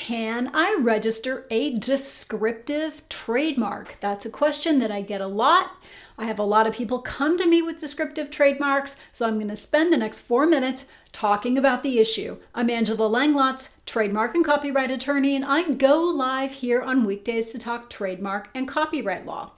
can I register a descriptive trademark? That's a question that I get a lot. I have a lot of people come to me with descriptive trademarks, so I'm going to spend the next 4 minutes talking about the issue. I'm Angela Langlotz, trademark and copyright attorney, and I go live here on weekdays to talk trademark and copyright law.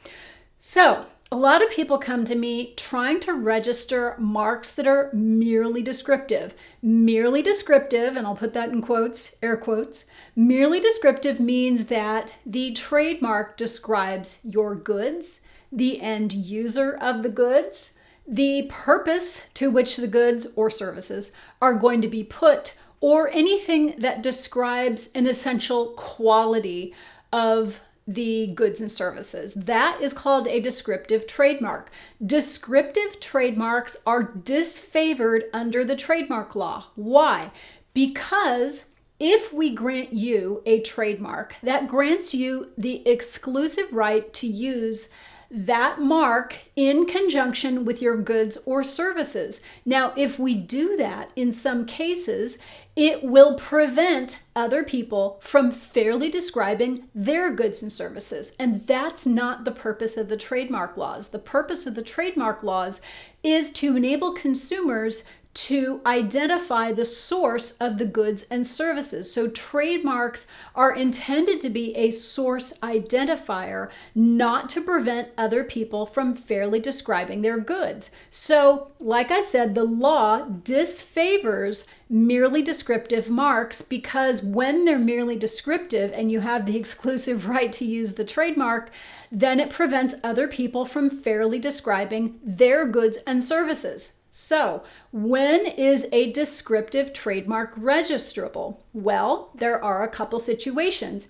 So, a lot of people come to me trying to register marks that are merely descriptive. Merely descriptive, and I'll put that in quotes, air quotes. Merely descriptive means that the trademark describes your goods, the end user of the goods, the purpose to which the goods or services are going to be put, or anything that describes an essential quality of the goods and services. That is called a descriptive trademark. Descriptive trademarks are disfavored under the trademark law. Why? Because if we grant you a trademark, that grants you the exclusive right to use that mark in conjunction with your goods or services. Now, if we do that in some cases, it will prevent other people from fairly describing their goods and services. And that's not the purpose of the trademark laws. The purpose of the trademark laws is to enable consumers to identify the source of the goods and services. So trademarks are intended to be a source identifier, not to prevent other people from fairly describing their goods. So, like I said, the law disfavors merely descriptive marks because when they're merely descriptive and you have the exclusive right to use the trademark, then it prevents other people from fairly describing their goods and services. So, when is a descriptive trademark registrable? Well, there are a couple situations.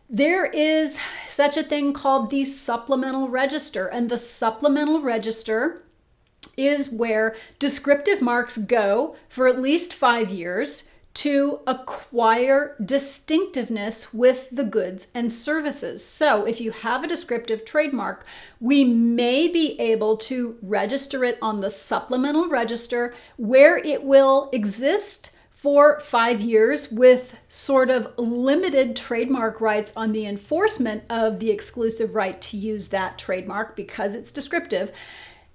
There is such a thing called the Supplemental Register, and the Supplemental Register is where descriptive marks go for at least 5 years to acquire distinctiveness with the goods and services. So if you have a descriptive trademark, we may be able to register it on the Supplemental Register where it will exist for 5 years with sort of limited trademark rights on the enforcement of the exclusive right to use that trademark because it's descriptive.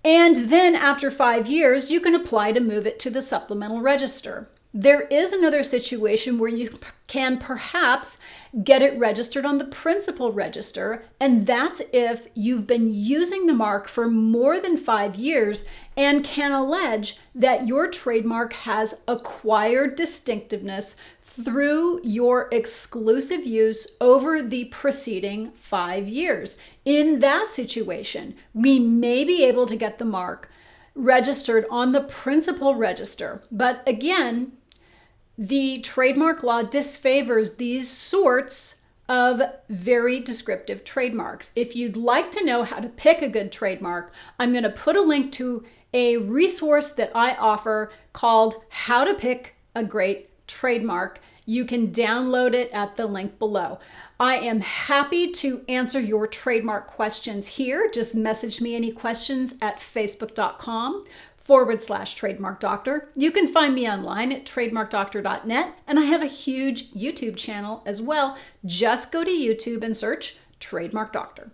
And then after 5 years, you can apply to move it to the Supplemental Register. There is another situation where you can perhaps get it registered on the Principal Register, and that's if you've been using the mark for more than 5 years and can allege that your trademark has acquired distinctiveness through your exclusive use over the preceding 5 years. In that situation, we may be able to get the mark registered on the Principal Register. But again, the trademark law disfavors these sorts of very descriptive trademarks. If you'd like to know how to pick a good trademark, I'm going to put a link to a resource that I offer called How to Pick a Great Trademark. You can download it at the link below. I am happy to answer your trademark questions here. Just message me any questions at facebook.com/Trademark Doctor. You can find me online at TrademarkDoctor.net, and I have a huge YouTube channel as well. Just go to YouTube and search Trademark Doctor.